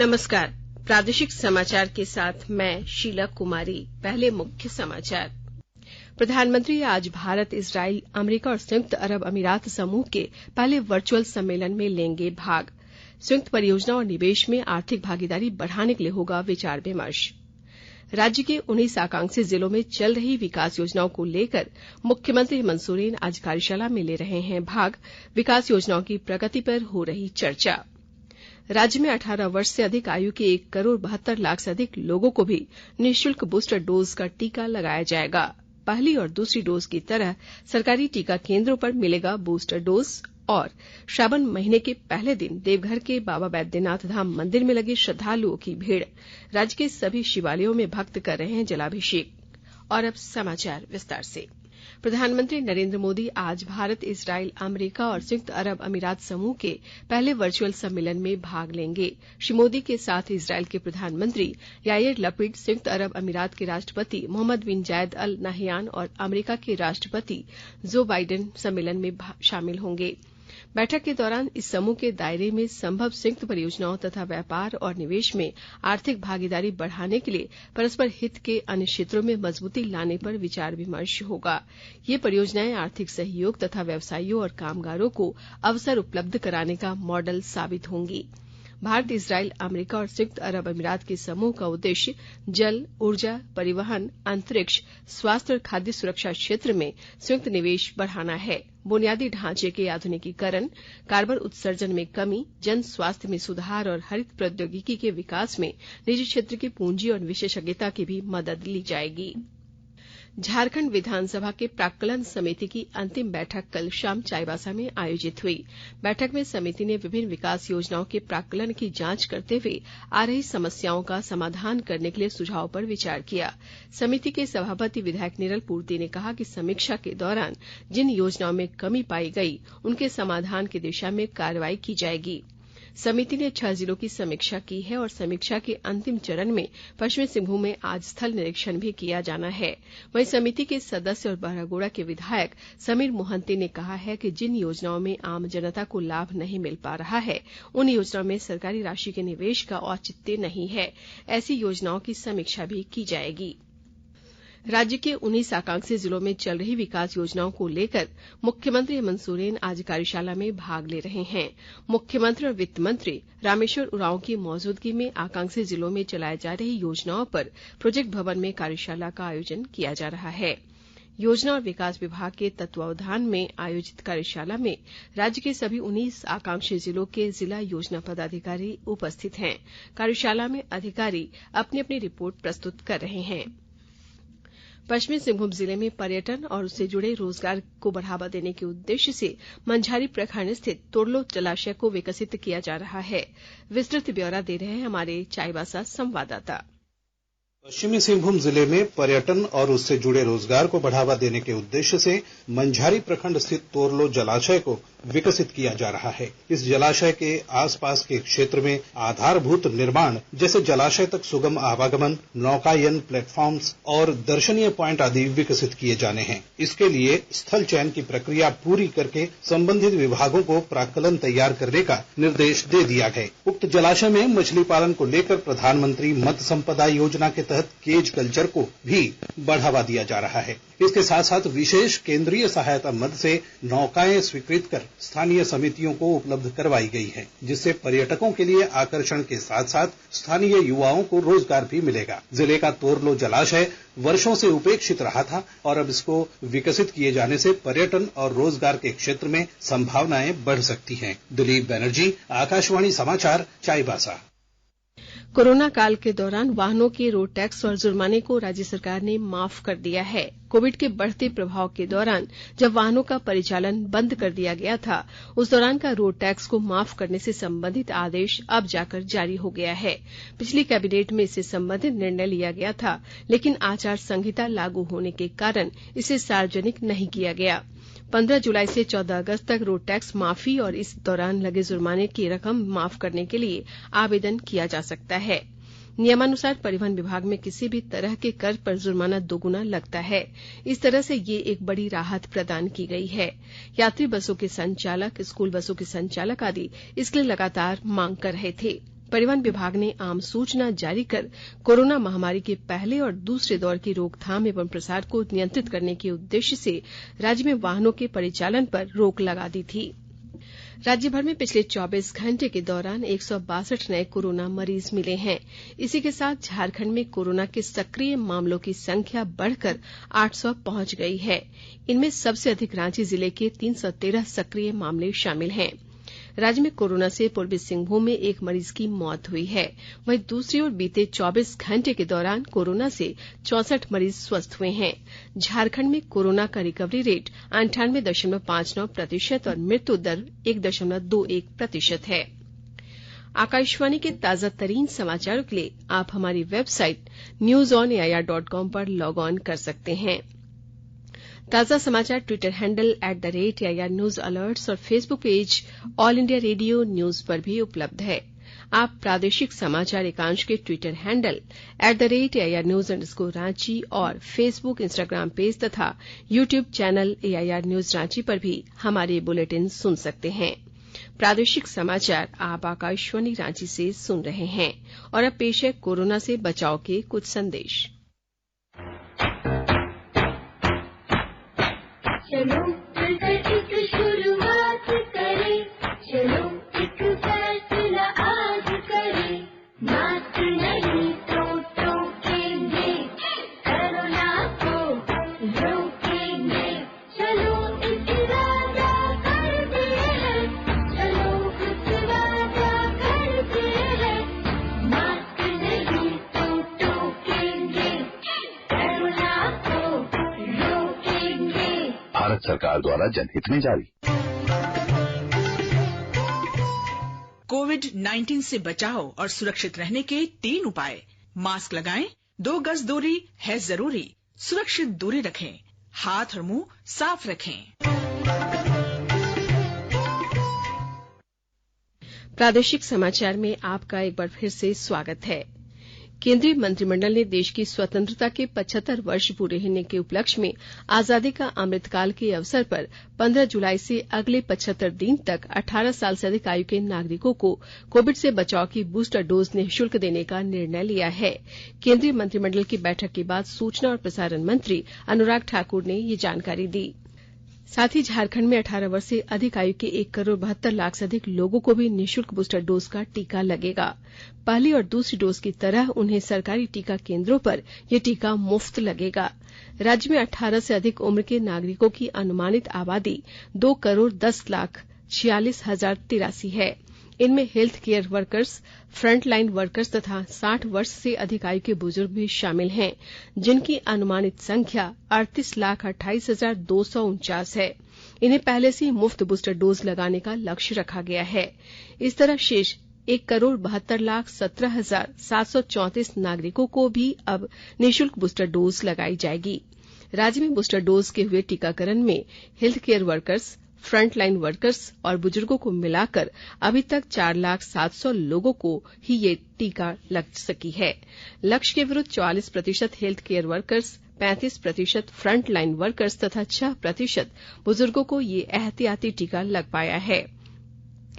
नमस्कार। प्रादेशिक समाचार के साथ मैं शीला कुमारी। पहले मुख्य समाचार। प्रधानमंत्री आज भारत, इजराइल, अमेरिका और संयुक्त अरब अमीरात समूह के पहले वर्चुअल सम्मेलन में लेंगे भाग। संयुक्त परियोजना और निवेश में आर्थिक भागीदारी बढ़ाने के लिए होगा विचार विमर्श। राज्य के 19 आकांक्षी जिलों में चल रही विकास योजनाओं को लेकर मुख्यमंत्री हेमंत सोरेन आज कार्यशाला में ले रहे हैं भाग। विकास योजनाओं की प्रगति पर हो रही चर्चा। राज्य में 18 वर्ष से अधिक आयु के 1 करोड़ 72 लाख से अधिक लोगों को भी निःशुल्क बूस्टर डोज का टीका लगाया जाएगा। पहली और दूसरी डोज की तरह सरकारी टीका केंद्रों पर मिलेगा बूस्टर डोज। और श्रावण महीने के पहले दिन देवघर के बाबा बैद्यनाथ धाम मंदिर में लगे श्रद्धालुओं की भीड़। राज्य के सभी शिवालयों में भक्त कर रहे हैं जलाभिषेक। और अब समाचार विस्तार से। प्रधानमंत्री नरेंद्र मोदी आज भारत, इजराइल, अमेरिका और संयुक्त अरब अमीरात समूह के पहले वर्चुअल सम्मेलन में भाग लेंगे। श्री मोदी के साथ इजराइल के प्रधानमंत्री याइर लपिड, संयुक्त अरब अमीरात के राष्ट्रपति मोहम्मद बिन जायद अल नाहयान और अमेरिका के राष्ट्रपति जो बाइडेन सम्मेलन में शामिल होंगे। बैठक के दौरान इस समूह के दायरे में संभव संयुक्त परियोजनाओं तथा व्यापार और निवेश में आर्थिक भागीदारी बढ़ाने के लिए परस्पर हित के अन्य क्षेत्रों में मजबूती लाने पर विचार विमर्श होगा। ये परियोजनाएं आर्थिक सहयोग तथा व्यवसायियों और कामगारों को अवसर उपलब्ध कराने का मॉडल साबित होंगी। भारत, इजराइल, अमेरिका और संयुक्त अरब अमीरात के समूह का उद्देश्य जल, ऊर्जा, परिवहन, अंतरिक्ष, स्वास्थ्य और खाद्य सुरक्षा क्षेत्र में संयुक्त निवेश बढ़ाना है। बुनियादी ढांचे के आधुनिकीकरण, कार्बन उत्सर्जन में कमी, जन स्वास्थ्य में सुधार और हरित प्रौद्योगिकी के विकास में निजी क्षेत्र की पूंजी और विशेषज्ञता की भी मदद ली जाएगी। झारखंड विधानसभा के प्राक्कलन समिति की अंतिम बैठक कल शाम चाईबासा में आयोजित हुई। बैठक में समिति ने विभिन्न विकास योजनाओं के प्राक्कलन की जांच करते हुए आ रही समस्याओं का समाधान करने के लिए सुझाव पर विचार किया। समिति के सभापति विधायक निरल पूर्ति ने कहा कि समीक्षा के दौरान जिन योजनाओं में कमी पाई गई उनके समाधान की दिशा में कार्रवाई की जाएगी। समिति ने 6 जिलों की समीक्षा की है और समीक्षा के अंतिम चरण में पश्चिमी सिंहभूम में आज स्थल निरीक्षण भी किया जाना है। वहीं समिति के सदस्य और बहरागोड़ा के विधायक समीर मोहंती ने कहा है कि जिन योजनाओं में आम जनता को लाभ नहीं मिल पा रहा है उन योजनाओं में सरकारी राशि के निवेश का औचित्य नहीं है। ऐसी योजनाओं की समीक्षा भी की जाएगी। राज्य के 19 आकांक्षी जिलों में चल रही विकास योजनाओं को लेकर मुख्यमंत्री हेमंत सोरेन आज कार्यशाला में भाग ले रहे हैं। मुख्यमंत्री और वित्त मंत्री रामेश्वर उरांव की मौजूदगी में आकांक्षी जिलों में चलाई जा रही योजनाओं पर प्रोजेक्ट भवन में कार्यशाला का आयोजन किया जा रहा है। योजना और विकास विभाग के तत्वावधान में आयोजित कार्यशाला में राज्य के सभी 19 आकांक्षी जिलों के जिला योजना पदाधिकारी उपस्थित हैं। कार्यशाला में अधिकारी अपनी अपनी रिपोर्ट प्रस्तुत कर रहे हैं। पश्चिमी सिंहभूम जिले में पर्यटन और उससे जुड़े रोजगार को बढ़ावा देने के उद्देश्य से मंझारी प्रखंड स्थित तोरलो जलाशय को विकसित किया जा रहा है। विस्तृत ब्यौरा दे रहे हैं हमारे चाईबासा संवाददाता। पश्चिमी सिंहभूम जिले में पर्यटन और उससे जुड़े रोजगार को बढ़ावा देने के उद्देश्य से मंझारी प्रखंड स्थित तोरलो जलाशय को विकसित किया जा रहा है। इस जलाशय के आसपास के क्षेत्र में आधारभूत निर्माण जैसे जलाशय तक सुगम आवागमन, नौकायन प्लेटफॉर्म्स और दर्शनीय पॉइंट आदि विकसित किए जाने हैं। इसके लिए स्थल चयन की प्रक्रिया पूरी करके संबंधित विभागों को प्राक्कलन तैयार करने का निर्देश दे दिया है। उक्त जलाशय में मछली पालन को लेकर प्रधानमंत्री मत्स्य संपदा योजना के तहत केज कल्चर को भी बढ़ावा दिया जा रहा है। इसके साथ साथ विशेष केंद्रीय सहायता मद से नौकाएं स्वीकृत कर स्थानीय समितियों को उपलब्ध करवाई गई है, जिससे पर्यटकों के लिए आकर्षण के साथ साथ स्थानीय युवाओं को रोजगार भी मिलेगा। जिले का तोरलो जलाशय वर्षों से उपेक्षित रहा था और अब इसको विकसित किए जाने से पर्यटन और रोजगार के क्षेत्र में संभावनाएं बढ़ सकती हैं। दिलीप बनर्जी, आकाशवाणी समाचार, चाईबासा। कोरोना काल के दौरान वाहनों के रोड टैक्स और जुर्माने को राज्य सरकार ने माफ कर दिया है। कोविड के बढ़ते प्रभाव के दौरान जब वाहनों का परिचालन बंद कर दिया गया था, उस दौरान का रोड टैक्स को माफ करने से संबंधित आदेश अब जाकर जारी हो गया है। पिछली कैबिनेट में इससे संबंधित निर्णय लिया गया था, लेकिन आचार संहिता लागू होने के कारण इसे सार्वजनिक नहीं किया गया। 15 जुलाई से 14 अगस्त तक रोड टैक्स माफी और इस दौरान लगे जुर्माने की रकम माफ करने के लिए आवेदन किया जा सकता है। नियमानुसार परिवहन विभाग में किसी भी तरह के कर पर जुर्माना दोगुना लगता है। इस तरह से ये एक बड़ी राहत प्रदान की गई है। यात्री बसों के संचालक, स्कूल बसों के संचालक आदि इसके लिए लगातार मांग कर रहे थे। परिवहन विभाग ने आम सूचना जारी कर कोरोना महामारी के पहले और दूसरे दौर की रोकथाम एवं प्रसार को नियंत्रित करने के उद्देश्य से राज्य में वाहनों के परिचालन पर रोक लगा दी थी। राज्य भर में पिछले 24 घंटे के दौरान 162 नए कोरोना मरीज मिले हैं। इसी के साथ झारखंड में कोरोना के सक्रिय मामलों की संख्या बढ़कर 800 पहुंच गई है। इनमें सबसे अधिक रांची जिले के 313 सक्रिय मामले शामिल हैं। राज्य में कोरोना से पूर्वी सिंहभूम में एक मरीज की मौत हुई है। वहीं दूसरी ओर बीते 24 घंटे के दौरान कोरोना से 64 मरीज स्वस्थ हुए हैं। झारखंड में कोरोना का रिकवरी रेट 98.59% और मृत्यु दर 1.21% है। आकाशवाणी के ताजा तरीन समाचारों के लिए आप हमारी वेबसाइट newsonair.com पर लॉग ऑन कर सकते हैं। ताजा समाचार Twitter handle @AIR news alerts और Facebook page All India Radio News पर भी उपलब्ध है। आप प्रादेशिक समाचार एकांश के Twitter handle @AIR news Ranchi और फेसबुक, इंस्टाग्राम पेज तथा YouTube channel AIR news Ranchi पर भी हमारे बुलेटिन सुन सकते हैं। प्रादेशिक समाचार आप आकाशवाणी रांची से सुन रहे हैं और अब पेश है कोरोना से बचाव के कुछ संदेश। चलो मिलकर एक शुरुआत करें, चलो एक फैसला आज करें, मास्क नहीं तो टोकेंगे, कोरोना को रोकेंगे, चलो इस वादा करते हैं, चलो इस वादा करते हैं, मास्क नहीं तो टोकेंगे, कोरोना को रोकेंगे। भारत सरकार द्वारा जनहित में जारी। कोविड-19 से बचाव और सुरक्षित रहने के 3 उपाय। मास्क लगाएं, 2 गज दूरी है जरूरी, सुरक्षित दूरी रखें, हाथ और मुंह साफ रखें। प्रादेशिक समाचार में आपका एक बार फिर से स्वागत है। केंद्रीय मंत्रिमंडल ने देश की स्वतंत्रता के 75 वर्ष पूरे होने के उपलक्ष्य में आजादी का अमृतकाल के अवसर पर 15 जुलाई से अगले 75 दिन तक 18 साल से अधिक आयु के नागरिकों को कोविड से बचाव की बूस्टर डोज निःशुल्क देने का निर्णय लिया है। केंद्रीय मंत्रिमंडल की बैठक के बाद सूचना और प्रसारण मंत्री अनुराग ठाकुर ने ये जानकारी दी। साथ ही झारखंड में 18 वर्ष से अधिक आयु के 1,72,00,000 से अधिक लोगों को भी निःशुल्क बूस्टर डोज का टीका लगेगा। पहली और दूसरी डोज की तरह उन्हें सरकारी टीका केंद्रों पर यह टीका मुफ्त लगेगा। राज्य में 18 से अधिक उम्र के नागरिकों की अनुमानित आबादी 2,10,46,083 है। इनमें health care workers, frontline workers तथा 60 वर्ष से अधिक आयु के बुजुर्ग भी शामिल हैं, जिनकी अनुमानित संख्या 38,28,249 है। इन्हें पहले से ही मुफ्त बूस्टर डोज लगाने का लक्ष्य रखा गया है। इस तरह शेष 1,72,17,734 नागरिकों को भी अब निःशुल्क बूस्टर डोज लगाई जाएगी। राज्य में बूस्टर डोज के हुए टीकाकरण में health care workers, frontline workers और बुजुर्गों को मिलाकर अभी तक 4,07,000 लोगों को ही ये टीका लग सकी है। लक्ष्य के विरुद्ध 44% health care workers, 35% frontline workers तथा 6% बुजुर्गों को ये एहतियाती टीका लग पाया है।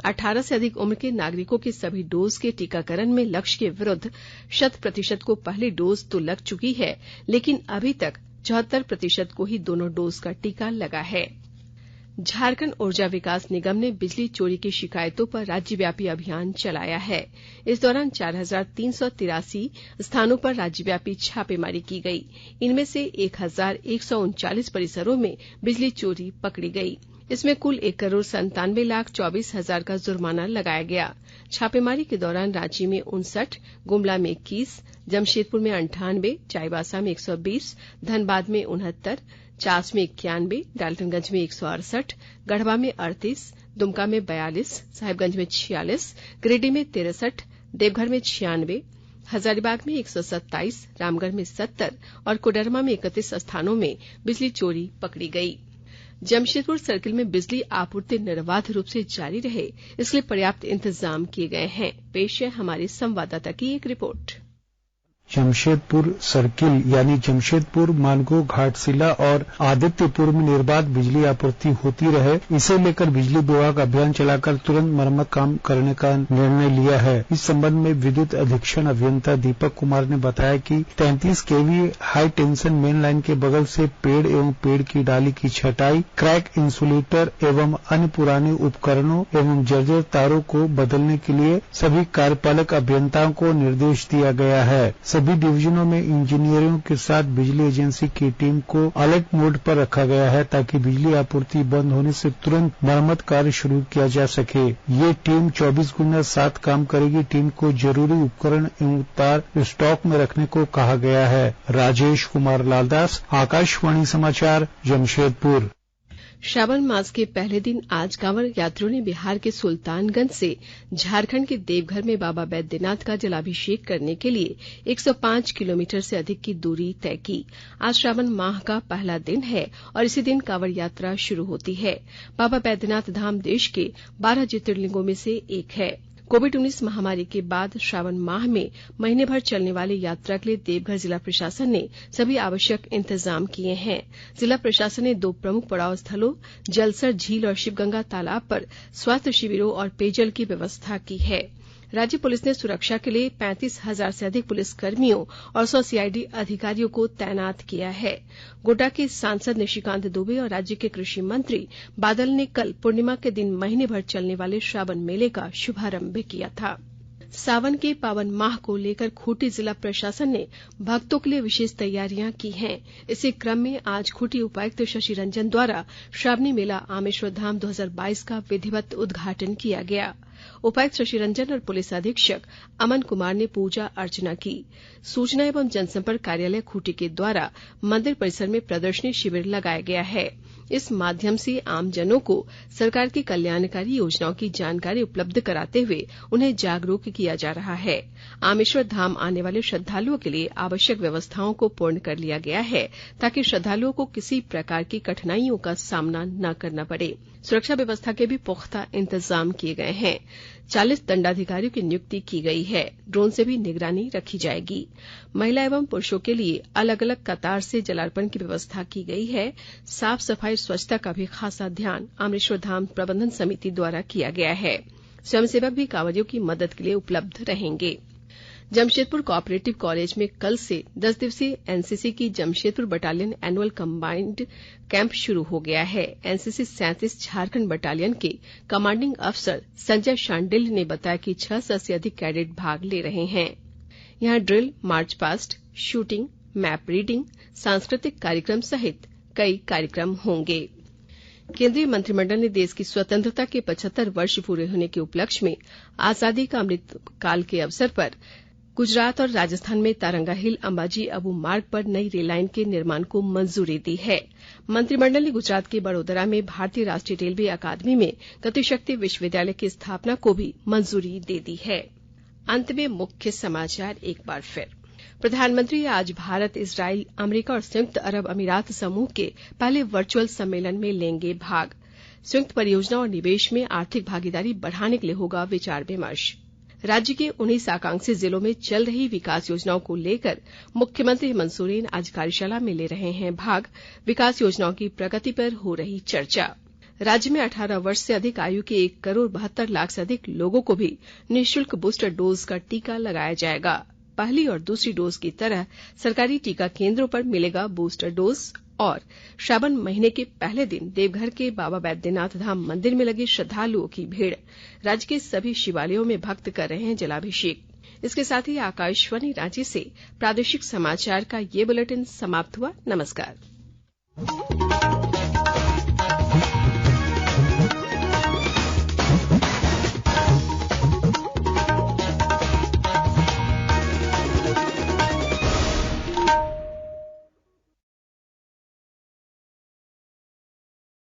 18 से अधिक उम्र के नागरिकों के सभी डोज के टीकाकरण में लक्ष्य के विरुद्ध 100% को पहली डोज तो लग चुकी है, लेकिन अभी तक 74% को ही दोनों डोज का टीका लगा है। झारखंड ऊर्जा विकास निगम ने बिजली चोरी की शिकायतों पर राज्यव्यापी अभियान चलाया है। इस दौरान 4,383 स्थानों पर राज्यव्यापी छापेमारी की गई। इनमें से 1,139 परिसरों में बिजली चोरी पकड़ी गई। इसमें कुल 1,97,24,000 का जुर्माना लगाया गया। छापेमारी के दौरान रांची में 59, गुमला में 21, जमशेदपुर में 98, चाईबासा में 120, धनबाद में 69, चास में 91, डाल्टनगंज में 168, गढ़वा में 38, दुमका में 42, साहिबगंज में 46, गिरिडीह में 63, देवघर में 96, हजारीबाग में 127, रामगढ़ में 70 और कोडरमा में 31 स्थानों में बिजली चोरी पकड़ी गई। जमशेदपुर सर्किल में बिजली आपूर्ति निर्बाध रूप से जारी रहे, इसलिए पर्याप्त इंतजाम किए गए हैं। पेश है हमारे संवाददाता की एक रिपोर्ट। जमशेदपुर सर्किल यानी जमशेदपुर, मानगो, घाटशिला और आदित्यपुर में निर्बाध बिजली आपूर्ति होती रहे, इसे लेकर बिजली विभाग अभियान चलाकर तुरंत मरम्मत काम करने का निर्णय लिया है। इस संबंध में विद्युत अधीक्षण अभियंता दीपक कुमार ने बताया कि 33 kV high tension main line के बगल से पेड़ एवं पेड़ की डाली की छटाई, क्रैक इंसुलेटर एवं अन्य पुराने उपकरणों एवं जर्जर तारों को बदलने के लिए सभी कार्यपालक अभियंताओं को निर्देश दिया गया है। सभी डिवीजनों में इंजीनियरों के साथ बिजली एजेंसी की टीम को अलर्ट मोड पर रखा गया है ताकि बिजली आपूर्ति बंद होने से तुरंत मरम्मत कार्य शुरू किया जा सके। ये टीम 24/7 काम करेगी। टीम को जरूरी उपकरण एवं तार स्टॉक में रखने को कहा गया है। राजेश कुमार लालदास, आकाशवाणी समाचार, जमशेदपुर। श्रावण मास के पहले दिन आज कांवड़ यात्रियों ने बिहार के सुल्तानगंज से झारखंड के देवघर में बाबा बैद्यनाथ का जलाभिषेक करने के लिए 105 किलोमीटर से अधिक की दूरी तय की। आज श्रावण माह का पहला दिन है और इसी दिन कांवड़ यात्रा शुरू होती है। बाबा बैद्यनाथ धाम देश के 12 ज्योतिर्लिंगों में से एक है। कोविड-19 महामारी के बाद श्रावण माह में महीने भर चलने वाली यात्रा के लिए देवघर जिला प्रशासन ने सभी आवश्यक इंतजाम किए हैं। जिला प्रशासन ने 2 प्रमुख पड़ाव स्थलों जलसर झील और शिवगंगा तालाब पर स्वास्थ्य शिविरों और पेयजल की व्यवस्था की है। राज्य पुलिस ने सुरक्षा के लिए 35,000 से अधिक पुलिसकर्मियों और 100 सीआईडी अधिकारियों को तैनात किया है। गोड्डा के सांसद निशिकांत दुबे और राज्य के कृषि मंत्री बादल ने कल पूर्णिमा के दिन महीने भर चलने वाले श्रावण मेले का शुभारंभ किया था। सावन के पावन माह को लेकर खूंटी जिला प्रशासन ने भक्तों के लिए विशेष तैयारियां की हैं। इसी क्रम में आज खूंटी उपायुक्त शशि रंजन द्वारा श्रावणी मेला आमेश्वर धाम 2022 का विधिवत उद्घाटन किया गया। उपायुक्त शशि रंजन और पुलिस अधीक्षक अमन कुमार ने पूजा अर्चना की। सूचना एवं जनसंपर्क कार्यालय खूंटी के द्वारा मंदिर परिसर में प्रदर्शनी शिविर लगाया गया है। इस माध्यम से आमजनों को सरकार की कल्याणकारी योजनाओं की जानकारी उपलब्ध कराते हुए उन्हें जागरूक किया जा रहा है। आमेश्वर धाम आने वाले श्रद्धालुओं के लिए आवश्यक व्यवस्थाओं को पूर्ण कर लिया गया है ताकि श्रद्धालुओं को किसी प्रकार की कठिनाइयों का सामना न करना पड़े। सुरक्षा व्यवस्था के भी पुख्ता इंतजाम किए गए हैं। 40 दंडाधिकारियों की नियुक्ति की गई है। ड्रोन से भी निगरानी रखी जाएगी। महिला एवं पुरुषों के लिए अलग अलग कतार से जलार्पण की व्यवस्था की गई है। साफ सफाई स्वच्छता का भी खासा ध्यान आमेश्वर धाम प्रबंधन समिति द्वारा किया गया है। स्वयंसेवक भी कांवड़ियों की मदद के लिए उपलब्ध रहेंगे। जमशेदपुर कोऑपरेटिव कॉलेज में कल से 10 दिवसीय एनसीसी की Jamshedpur battalion annual combined camp शुरू हो गया है। एनसीसी 37 झारखंड बटालियन के कमांडिंग अफसर संजय शांडिल्य ने बताया कि 600 से अधिक कैडेट भाग ले रहे हैं। यहां drill, march past, shooting, map reading, सांस्कृतिक कार्यक्रम सहित कई कार्यक्रम होंगे। केंद्रीय मंत्रिमंडल ने देश की स्वतंत्रता के 75 वर्ष पूरे होने के उपलक्ष्य में आजादी का अमृत काल के अवसर पर गुजरात और राजस्थान में तारंगा हिल अंबाजी अबू मार्ग पर नई रेल लाइन के निर्माण को मंजूरी दी है। मंत्रिमंडल ने गुजरात के बड़ोदरा में भारतीय राष्ट्रीय रेलवे अकादमी में गतिशक्ति विश्वविद्यालय की स्थापना को भी मंजूरी दे दी है। अंत में मुख्य समाचार एक बार फिर। प्रधानमंत्री आज भारत, इजराइल, अमेरिका और संयुक्त अरब अमीरात समूह के पहले वर्चुअल सम्मेलन में लेंगे भाग। संयुक्त परियोजना और निवेश में आर्थिक भागीदारी बढ़ाने के लिए होगा विचार विमर्श। राज्य के 19 आकांक्षी जिलों में चल रही विकास योजनाओं को लेकर मुख्यमंत्री हेमंत सोरेन आज कार्यशाला में ले रहे हैं भाग। विकास योजनाओं की प्रगति पर हो रही चर्चा। राज्य में 18 वर्ष से अधिक आयु के 1,72,00,000 से अधिक लोगों को भी निःशुल्क बूस्टर डोज का टीका लगाया जाएगा। पहली और दूसरी डोज की तरह सरकारी टीका केंद्रों पर मिलेगा बूस्टर डोज। और श्रावण महीने के पहले दिन देवघर के बाबा बैद्यनाथ धाम मंदिर में लगे श्रद्धालुओं की भीड़। राज्य के सभी शिवालयों में भक्त कर रहे हैं जलाभिषेक। इसके साथ ही आकाशवाणी रांची से प्रादेशिक समाचार का ये बुलेटिन समाप्त हुआ। नमस्कार।